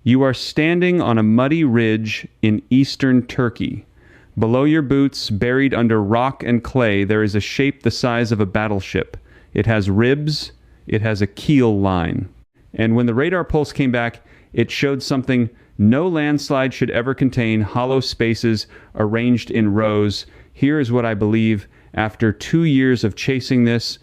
You are standing on a muddy ridge in eastern Turkey. Below your boots, buried under rock and clay, there is a shape the size of a battleship. It has ribs. It has a keel line. And when the radar pulse came back, it showed something no landslide should ever contain: hollow spaces arranged in rows. Here is what I believe after 2 years of chasing this.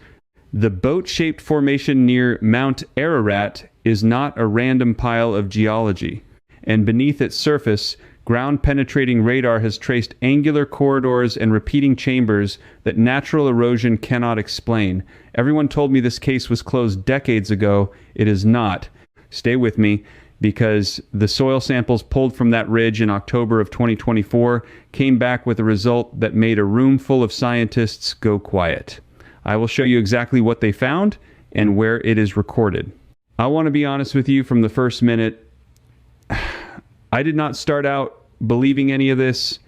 The boat-shaped formation near Mount Ararat is not a random pile of geology. And beneath its surface, ground-penetrating radar has traced angular corridors and repeating chambers that natural erosion cannot explain. Everyone told me this case was closed decades ago. It is not. Stay with me, because the soil samples pulled from that ridge in October of 2024 came back with a result that made a room full of scientists go quiet. I will show you exactly what they found and where it is recorded. I want to be honest with you from the first minute. I did not start out believing any of this.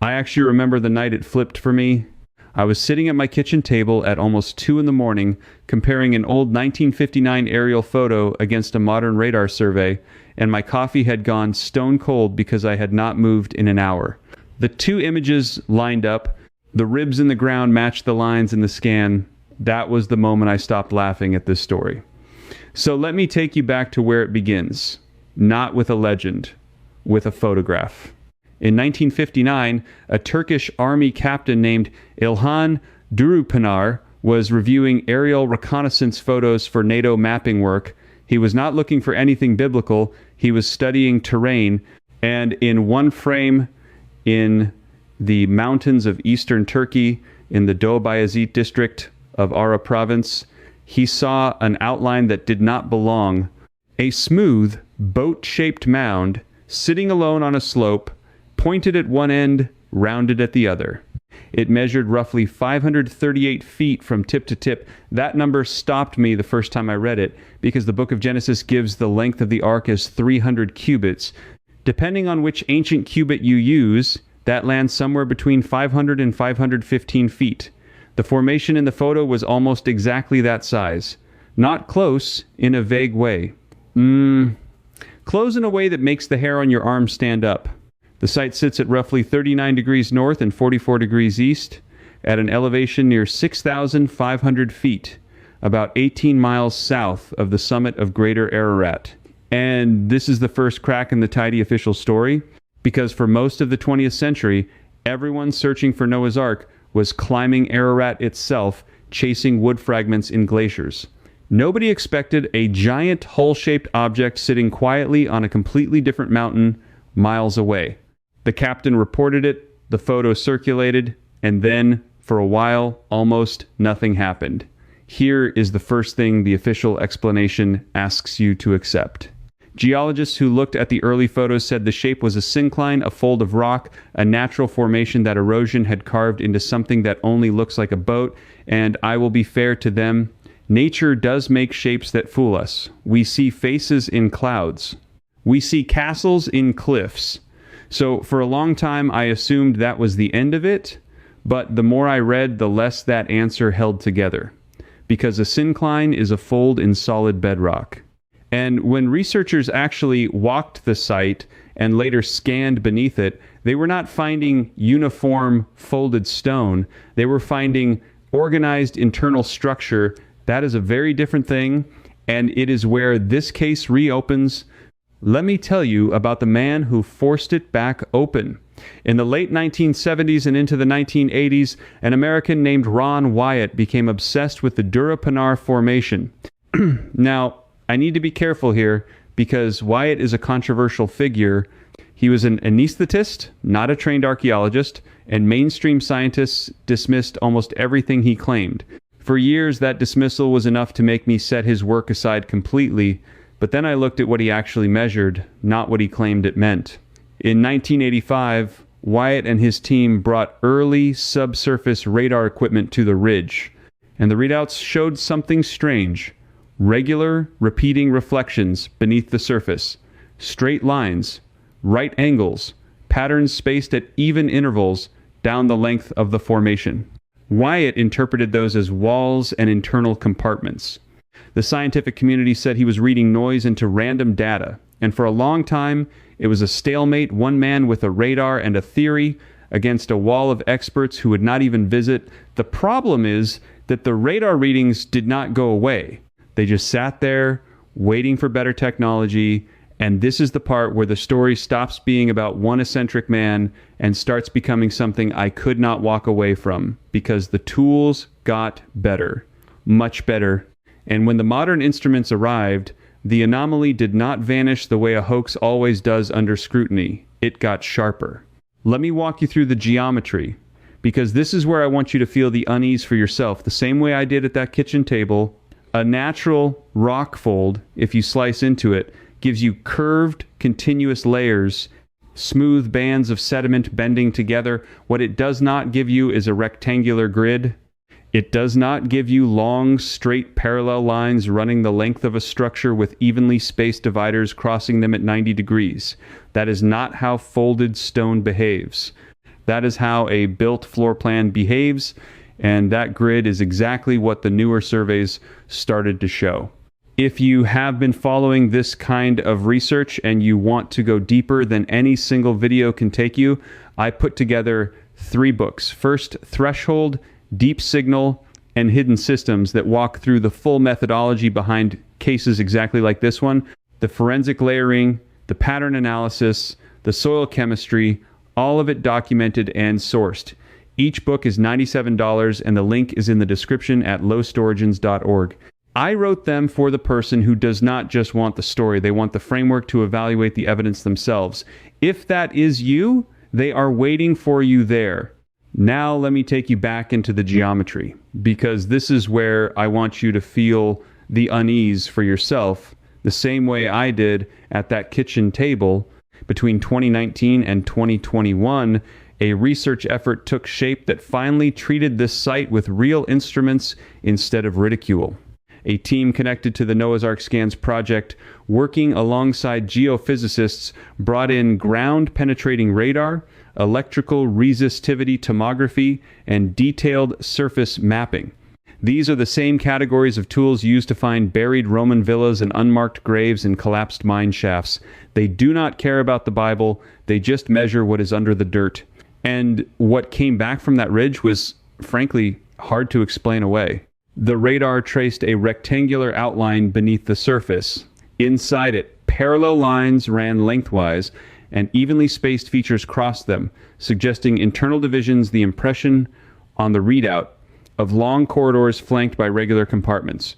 I actually remember the night it flipped for me. I was sitting at my kitchen table at almost 2 a.m. comparing an old 1959 aerial photo against a modern radar survey, and my coffee had gone stone cold because I had not moved in an hour. The two images lined up. The ribs in the ground matched the lines in the scan. That was the moment I stopped laughing at this story. So let me take you back to where it begins. Not with a legend, with a photograph. In 1959, a Turkish army captain named İlhan Durupınar was reviewing aerial reconnaissance photos for NATO mapping work. He was not looking for anything biblical. He was studying terrain. And in one frame in the mountains of eastern Turkey, in the Doğu Bayezid district of Ara province, he saw an outline that did not belong. A smooth, boat-shaped mound sitting alone on a slope, pointed at one end, rounded at the other. It measured roughly 538 feet from tip to tip. That number stopped me the first time I read it, because the book of Genesis gives the length of the ark as 300 cubits. Depending on which ancient cubit you use, that lands somewhere between 500 and 515 feet. The formation in the photo was almost exactly that size. Not close, in a vague way. Close in a way that makes the hair on your arm stand up. The site sits at roughly 39 degrees north and 44 degrees east, at an elevation near 6,500 feet, about 18 miles south of the summit of Greater Ararat. And this is the first crack in the tidy official story, because for most of the 20th century, everyone searching for Noah's Ark was climbing Ararat itself, chasing wood fragments in glaciers. Nobody expected a giant hull-shaped object sitting quietly on a completely different mountain miles away. The captain reported it, the photo circulated, and then, for a while, almost nothing happened. Here is the first thing the official explanation asks you to accept. Geologists who looked at the early photos said the shape was a syncline, a fold of rock, a natural formation that erosion had carved into something that only looks like a boat, and I will be fair to them. Nature does make shapes that fool us. We see faces in clouds. We see castles in cliffs. So for a long time, I assumed that was the end of it, but the more I read, the less that answer held together. Because a syncline is a fold in solid bedrock. And when researchers actually walked the site and later scanned beneath it, they were not finding uniform folded stone. They were finding organized internal structure. That is a very different thing, and it is where this case reopens. Let me tell you about the man who forced it back open. In the late 1970s and into the 1980s, an American named Ron Wyatt became obsessed with the Durupınar formation. Now, I need to be careful here, because Wyatt is a controversial figure. He was an anesthetist, not a trained archaeologist, and mainstream scientists dismissed almost everything he claimed. For years, that dismissal was enough to make me set his work aside completely, but then I looked at what he actually measured, not what he claimed it meant. In 1985, Wyatt and his team brought early subsurface radar equipment to the ridge, and the readouts showed something strange. Regular, repeating reflections beneath the surface, straight lines, right angles, patterns spaced at even intervals down the length of the formation. Wyatt interpreted those as walls and internal compartments. The scientific community said he was reading noise into random data. And for a long time, it was a stalemate, one man with a radar and a theory against a wall of experts who would not even visit. The problem is that the radar readings did not go away. They just sat there waiting for better technology. And this is the part where the story stops being about one eccentric man and starts becoming something I could not walk away from, because the tools got better, much better. And when the modern instruments arrived, the anomaly did not vanish the way a hoax always does under scrutiny. It got sharper. Let me walk you through the geometry, because this is where I want you to feel the unease for yourself, the same way I did at that kitchen table. A natural rock fold, if you slice into it, gives you curved, continuous layers, smooth bands of sediment bending together. What it does not give you is a rectangular grid. It does not give you long, straight, parallel lines running the length of a structure with evenly spaced dividers crossing them at 90 degrees. That is not how folded stone behaves. That is how a built floor plan behaves, and that grid is exactly what the newer surveys started to show. If you have been following this kind of research and you want to go deeper than any single video can take you, I put together 3 books. First, Threshold, Deep Signal, and Hidden Systems, that walk through the full methodology behind cases exactly like this one. The forensic layering, the pattern analysis, the soil chemistry, all of it documented and sourced. Each book is $97, and the link is in the description at lowestorigins.org. I wrote them for the person who does not just want the story. They want the framework to evaluate the evidence themselves. If that is you, they are waiting for you there. Now let me take you back into the geometry, because this is where I want you to feel the unease for yourself, the same way I did at that kitchen table. Between 2019 and 2021, a research effort took shape that finally treated this site with real instruments instead of ridicule. A team connected to the Noah's Ark Scans project, working alongside geophysicists, brought in ground-penetrating radar, electrical resistivity tomography, and detailed surface mapping. These are the same categories of tools used to find buried Roman villas and unmarked graves and collapsed mine shafts. They do not care about the Bible. They just measure what is under the dirt. And what came back from that ridge was, frankly, hard to explain away. The radar traced a rectangular outline beneath the surface. Inside it, parallel lines ran lengthwise, and evenly spaced features crossed them, suggesting internal divisions, the impression on the readout of long corridors flanked by regular compartments.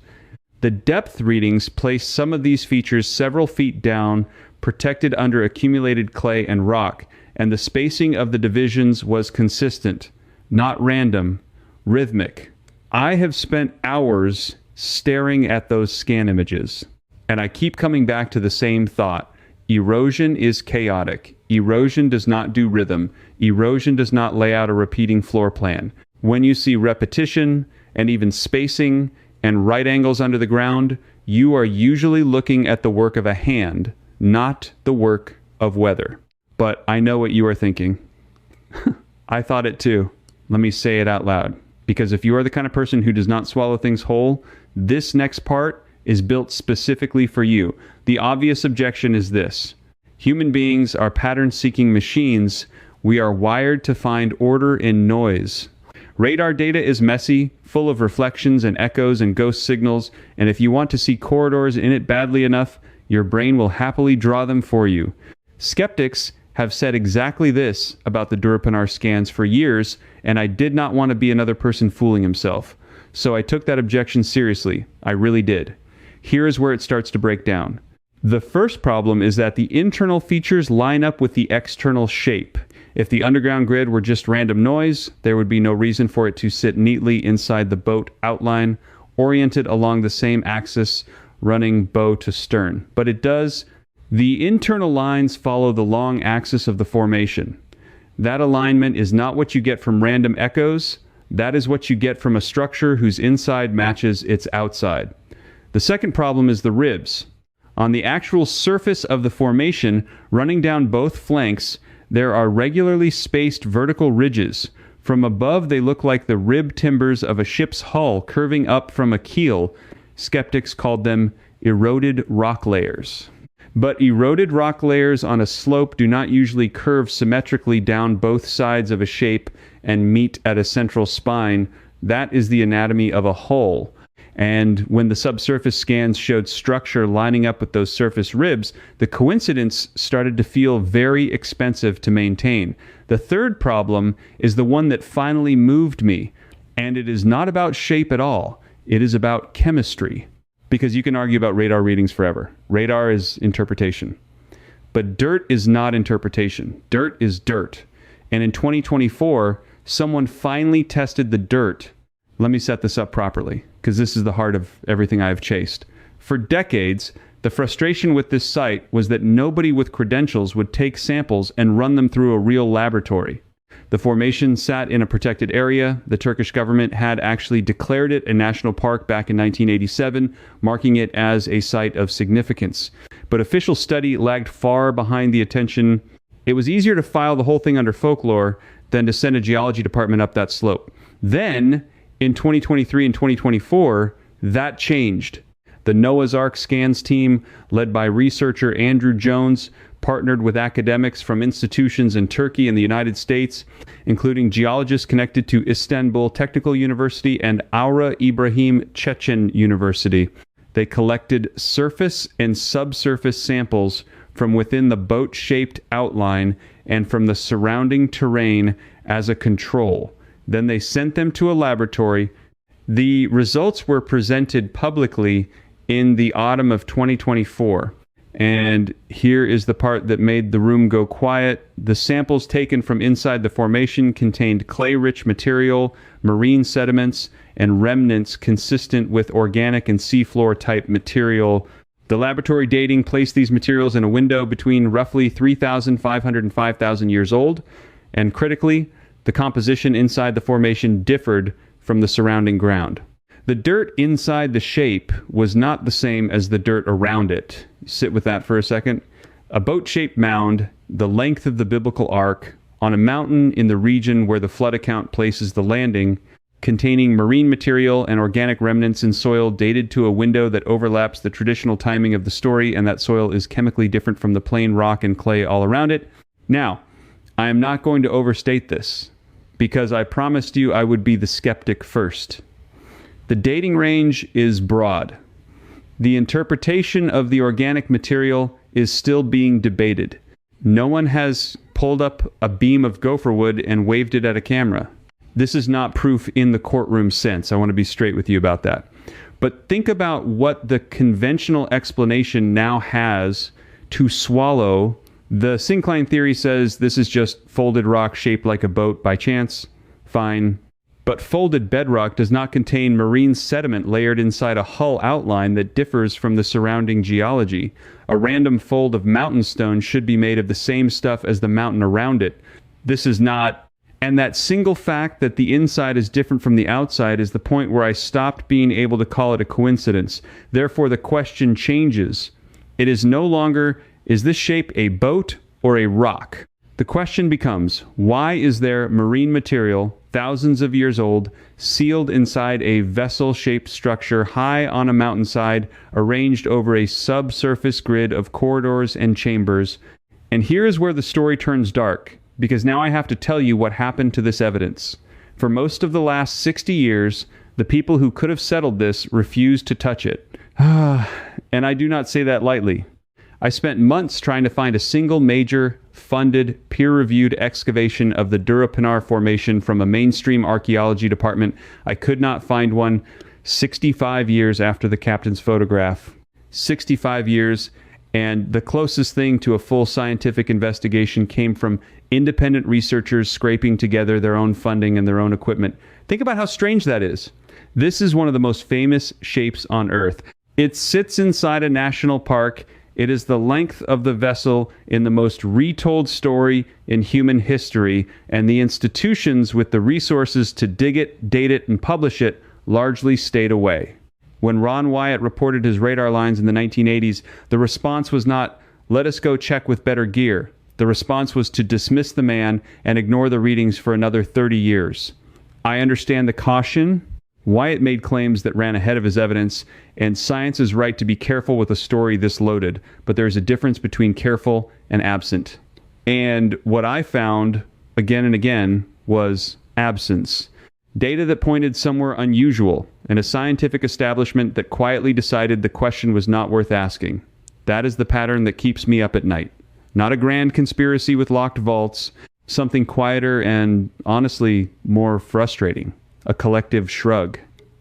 The depth readings placed some of these features several feet down, protected under accumulated clay and rock, and the spacing of the divisions was consistent, not random, rhythmic. I have spent hours staring at those scan images, and I keep coming back to the same thought. Erosion is chaotic. Erosion does not do rhythm. Erosion does not lay out a repeating floor plan. When you see repetition and even spacing and right angles under the ground, you are usually looking at the work of a hand, not the work of weather. But I know what you are thinking. I thought it too. Let me say it out loud. Because if you are the kind of person who does not swallow things whole, this next part is built specifically for you. The obvious objection is this: human beings are pattern-seeking machines. We are wired to find order in noise. Radar data is messy, full of reflections and echoes and ghost signals, and if you want to see corridors in it badly enough, your brain will happily draw them for you. Skeptics have said exactly this about the Durupınar scans for years, and I did not want to be another person fooling himself. So I took that objection seriously. I really did. Here is where it starts to break down. The first problem is that the internal features line up with the external shape. If the underground grid were just random noise, there would be no reason for it to sit neatly inside the boat outline, oriented along the same axis, running bow to stern. But it does. The internal lines follow the long axis of the formation. That alignment is not what you get from random echoes. That is what you get from a structure whose inside matches its outside. The second problem is the ribs. On the actual surface of the formation, running down both flanks, there are regularly spaced vertical ridges. From above, they look like the rib timbers of a ship's hull curving up from a keel. Skeptics called them eroded rock layers. But eroded rock layers on a slope do not usually curve symmetrically down both sides of a shape and meet at a central spine. That is the anatomy of a hull. And when the subsurface scans showed structure lining up with those surface ribs, the coincidence started to feel very expensive to maintain. The third problem is the one that finally moved me, and it is not about shape at all. It is about chemistry. Because you can argue about radar readings forever. Radar is interpretation. But dirt is not interpretation. Dirt is dirt. And in 2024, someone finally tested the dirt. Let me set this up properly, because this is the heart of everything I've chased. For decades, the frustration with this site was that nobody with credentials would take samples and run them through a real laboratory. The formation sat in a protected area. The Turkish government had actually declared it a national park back in 1987, marking it as a site of significance. But official study lagged far behind the attention. It was easier to file the whole thing under folklore than to send a geology department up that slope. Then, in 2023 and 2024, that changed. The Noah's Ark scans team, led by researcher Andrew Jones, partnered with academics from institutions in Turkey and the United States, including geologists connected to Istanbul Technical University and Aura Ibrahim Chechen University. They collected surface and subsurface samples from within the boat-shaped outline and from the surrounding terrain as a control. Then they sent them to a laboratory. The results were presented publicly in the autumn of 2024. And here is the part that made the room go quiet. The samples taken from inside the formation contained clay-rich material, marine sediments, and remnants consistent with organic and seafloor type material. The laboratory dating placed these materials in a window between roughly 3,500 and 5,000 years old. And critically, the composition inside the formation differed from the surrounding ground. The dirt inside the shape was not the same as the dirt around it. Sit with that for a second. A boat-shaped mound, the length of the biblical ark, on a mountain in the region where the flood account places the landing, containing marine material and organic remnants in soil dated to a window that overlaps the traditional timing of the story, and that soil is chemically different from the plain rock and clay all around it. Now, I am not going to overstate this, because I promised you I would be the skeptic first. The dating range is broad. The interpretation of the organic material is still being debated. No one has pulled up a beam of gopher wood and waved it at a camera. This is not proof in the courtroom sense. I want to be straight with you about that. But think about what the conventional explanation now has to swallow. The syncline theory says this is just folded rock shaped like a boat by chance. Fine. But folded bedrock does not contain marine sediment layered inside a hull outline that differs from the surrounding geology. A random fold of mountain stone should be made of the same stuff as the mountain around it. This is not. And that single fact that the inside is different from the outside is the point where I stopped being able to call it a coincidence. Therefore, the question changes. It is no longer, is this shape a boat or a rock? The question becomes, why is there marine material, thousands of years old, sealed inside a vessel-shaped structure high on a mountainside, arranged over a subsurface grid of corridors and chambers? And here is where the story turns dark, because now I have to tell you what happened to this evidence. For most of the last 60 years, the people who could have settled this refused to touch it. And I do not say that lightly. I spent months trying to find a single major, funded, peer-reviewed excavation of the Durupınar formation from a mainstream archaeology department. I could not find one 65 years after the captain's photograph. 65 years, and the closest thing to a full scientific investigation came from independent researchers scraping together their own funding and their own equipment. Think about how strange that is. This is one of the most famous shapes on Earth. It sits inside a national park. It is the length of the vessel in the most retold story in human history, and the institutions with the resources to dig it, date it, and publish it largely stayed away. When Ron Wyatt reported his radar lines in the 1980s, the response was not, let us go check with better gear. The response was to dismiss the man and ignore the readings for another 30 years. I understand the caution. Wyatt made claims that ran ahead of his evidence, and science is right to be careful with a story this loaded, but there's a difference between careful and absent. And what I found again and again was absence. Data that pointed somewhere unusual, and a scientific establishment that quietly decided the question was not worth asking. That is the pattern that keeps me up at night. Not a grand conspiracy with locked vaults, something quieter and honestly more frustrating. A collective shrug.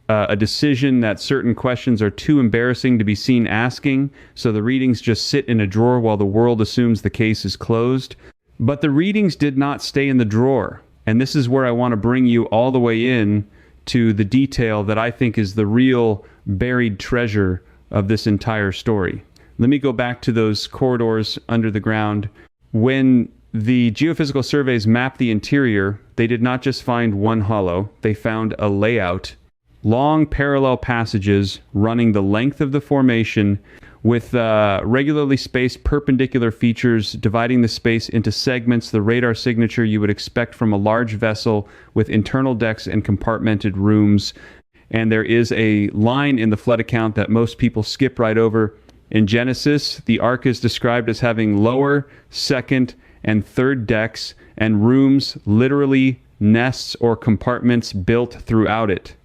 A decision that certain questions are too embarrassing to be seen asking, so the readings just sit in a drawer while the world assumes the case is closed. But the readings did not stay in the drawer. And this is where I want to bring you all the way in to the detail that I think is the real buried treasure of this entire story. Let me go back to those corridors under the ground. When the geophysical surveys mapped the interior, they did not just find one hollow, they found a layout. Long parallel passages running the length of the formation with regularly spaced perpendicular features dividing the space into segments, the radar signature you would expect from a large vessel with internal decks and compartmented rooms. And there is a line in the flood account that most people skip right over. In Genesis, the ark is described as having lower, second, and third decks and rooms, literally nests or compartments built throughout it.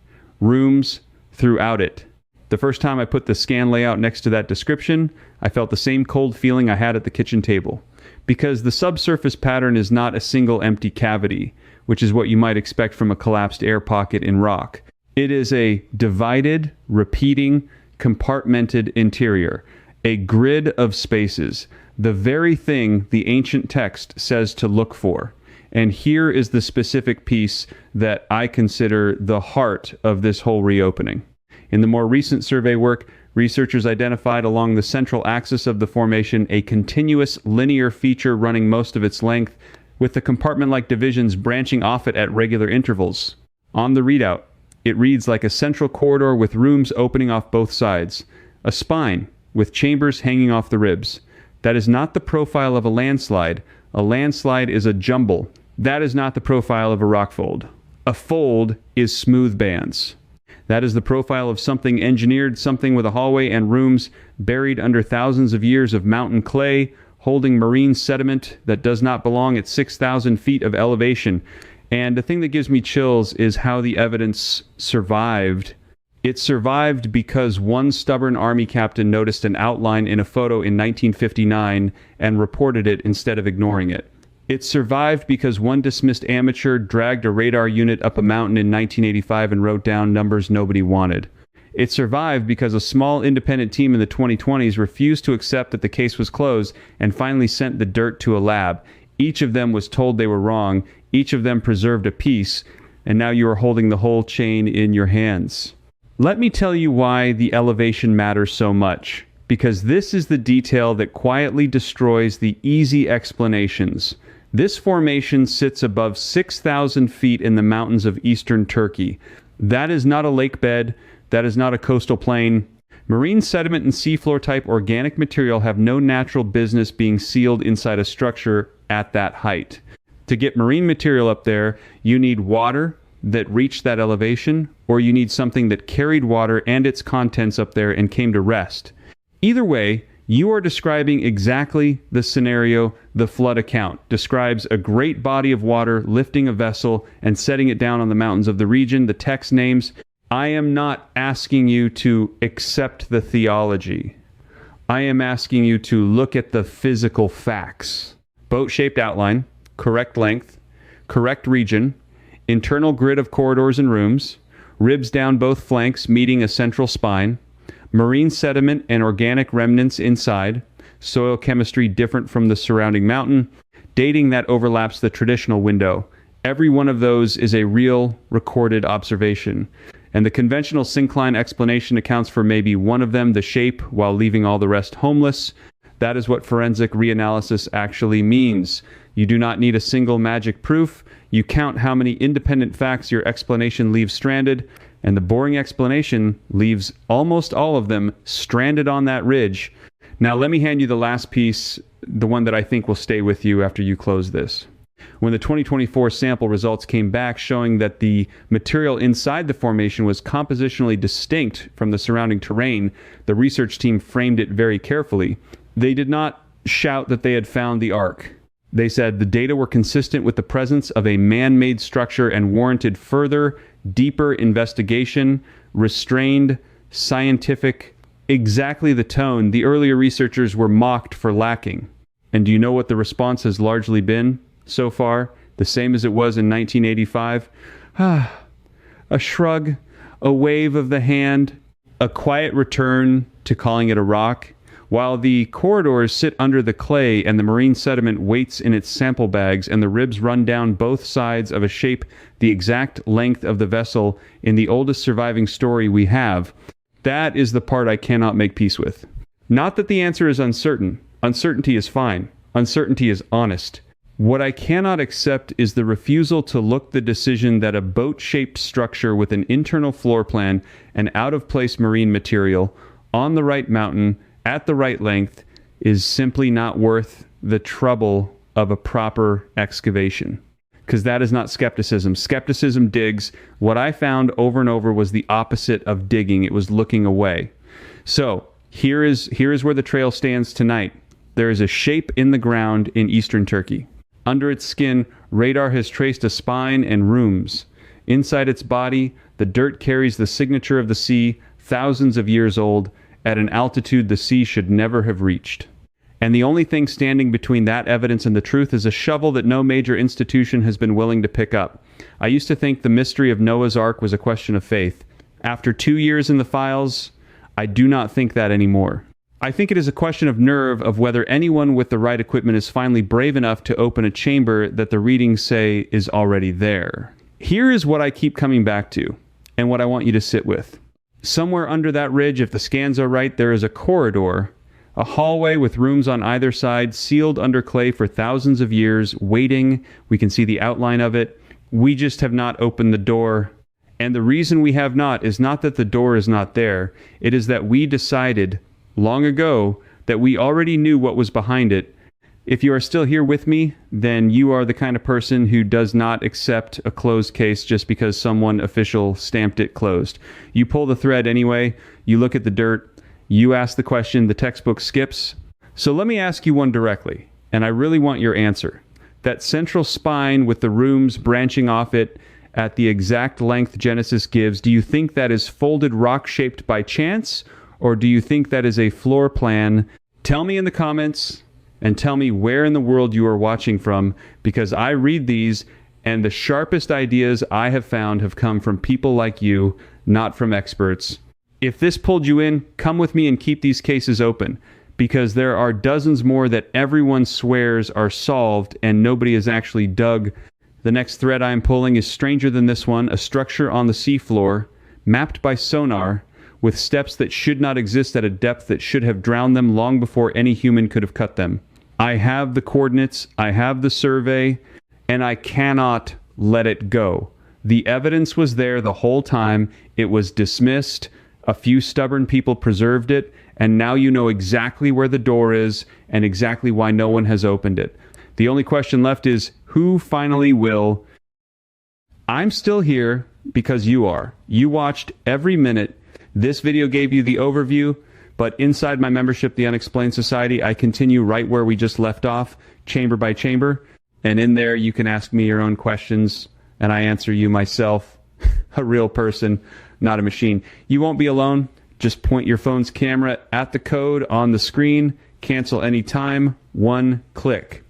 Rooms throughout it. The first time I put the scan layout next to that description, I felt the same cold feeling I had at the kitchen table. Because the subsurface pattern is not a single empty cavity, which is what you might expect from a collapsed air pocket in rock. It is a divided, repeating, compartmented interior. A grid of spaces. The very thing the ancient text says to look for. And here is the specific piece that I consider the heart of this whole reopening. In the more recent survey work, researchers identified along the central axis of the formation a continuous linear feature running most of its length, with the compartment-like divisions branching off it at regular intervals. On the readout, it reads like a central corridor with rooms opening off both sides. A spine, with chambers hanging off the ribs. That is not the profile of a landslide. A landslide is a jumble. That is not the profile of a rock fold. A fold is smooth bands. That is the profile of something engineered, something with a hallway and rooms buried under thousands of years of mountain clay, holding marine sediment that does not belong at 6,000 feet of elevation. And the thing that gives me chills is how the evidence survived. It survived because one stubborn army captain noticed an outline in a photo in 1959 and reported it instead of ignoring it. It survived because one dismissed amateur dragged a radar unit up a mountain in 1985 and wrote down numbers nobody wanted. It survived because a small independent team in the 2020s refused to accept that the case was closed and finally sent the dirt to a lab. Each of them was told they were wrong. Each of them preserved a piece, and now you are holding the whole chain in your hands. Let me tell you why the elevation matters so much, because this is the detail that quietly destroys the easy explanations. This formation sits above 6,000 feet in the mountains of eastern Turkey. That is not a lake bed. That is not a coastal plain. Marine sediment and seafloor type organic material have no natural business being sealed inside a structure at that height. To get marine material up there, you need water that reached that elevation, or you need something that carried water and its contents up there and came to rest. Either way, you are describing exactly the scenario the flood account describes: a great body of water lifting a vessel and setting it down on the mountains of the region. The text names. I am not asking you to accept the theology. I am asking you to look at the physical facts. Boat-shaped outline, correct length, correct region, internal grid of corridors and rooms, ribs down both flanks meeting a central spine, marine sediment and organic remnants inside, soil chemistry different from the surrounding mountain, dating that overlaps the traditional window. Every one of those is a real recorded observation. And the conventional syncline explanation accounts for maybe one of them, the shape, while leaving all the rest homeless. That is what forensic reanalysis actually means. You do not need a single magic proof. You count how many independent facts your explanation leaves stranded, and the boring explanation leaves almost all of them stranded on that ridge. Now let me hand you the last piece, the one that I think will stay with you after you close this. When the 2024 sample results came back showing that the material inside the formation was compositionally distinct from the surrounding terrain, the research team framed it very carefully. They did not shout that they had found the Ark. They said the data were consistent with the presence of a man-made structure and warranted further, deeper investigation, restrained, scientific, exactly the tone the earlier researchers were mocked for lacking. And do you know what the response has largely been so far? The same as it was in 1985. A shrug, a wave of the hand, a quiet return to calling it a rock. While the corridors sit under the clay and the marine sediment waits in its sample bags and the ribs run down both sides of a shape the exact length of the vessel in the oldest surviving story we have, that is the part I cannot make peace with. Not that the answer is uncertain. Uncertainty is fine. Uncertainty is honest. What I cannot accept is the refusal to look the decision that a boat-shaped structure with an internal floor plan and out-of-place marine material on the right mountain at the right length is simply not worth the trouble of a proper excavation. Because that is not skepticism. Skepticism digs. What I found over and over was the opposite of digging. It was looking away. So here is where the trail stands tonight. There is a shape in the ground in eastern Turkey. Under its skin, radar has traced a spine and rooms. Inside its body, the dirt carries the signature of the sea, thousands of years old, at an altitude the sea should never have reached. And the only thing standing between that evidence and the truth is a shovel that no major institution has been willing to pick up. I used to think the mystery of Noah's Ark was a question of faith. After 2 years in the files, I do not think that anymore. I think it is a question of nerve of whether anyone with the right equipment is finally brave enough to open a chamber that the readings say is already there. Here is what I keep coming back to, and what I want you to sit with. Somewhere under that ridge, if the scans are right, there is a corridor, a hallway with rooms on either side, sealed under clay for thousands of years, waiting. We can see the outline of it. We just have not opened the door. And the reason we have not is not that the door is not there. It is that we decided long ago that we already knew what was behind it. If you are still here with me, then you are the kind of person who does not accept a closed case just because someone official stamped it closed. You pull the thread anyway, you look at the dirt, you ask the question, the textbook skips. So let me ask you one directly, and I really want your answer. That central spine with the rooms branching off it at the exact length Genesis gives, do you think that is folded rock shaped by chance, or do you think that is a floor plan? Tell me in the comments. And tell me where in the world you are watching from, because I read these, and the sharpest ideas I have found have come from people like you, not from experts. If this pulled you in, come with me and keep these cases open, because there are dozens more that everyone swears are solved and nobody has actually dug. The next thread I am pulling is stranger than this one, a structure on the seafloor, mapped by sonar, with steps that should not exist at a depth that should have drowned them long before any human could have cut them. I have the coordinates, I have the survey, and I cannot let it go. The evidence was there the whole time. It was dismissed. A few stubborn people preserved it, and now you know exactly where the door is and exactly why no one has opened it. The only question left is, who finally will? I'm still here because you are. You watched every minute. This video gave you the overview. But inside my membership, the Unexplained Society, I continue right where we just left off, chamber by chamber. And in there, you can ask me your own questions, and I answer you myself, a real person, not a machine. You won't be alone. Just point your phone's camera at the code on the screen, cancel any time, one click.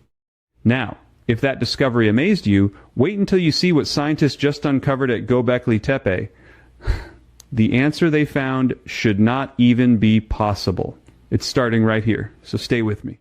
Now, if that discovery amazed you, wait until you see what scientists just uncovered at Göbekli Tepe. The answer they found should not even be possible. It's starting right here, so stay with me.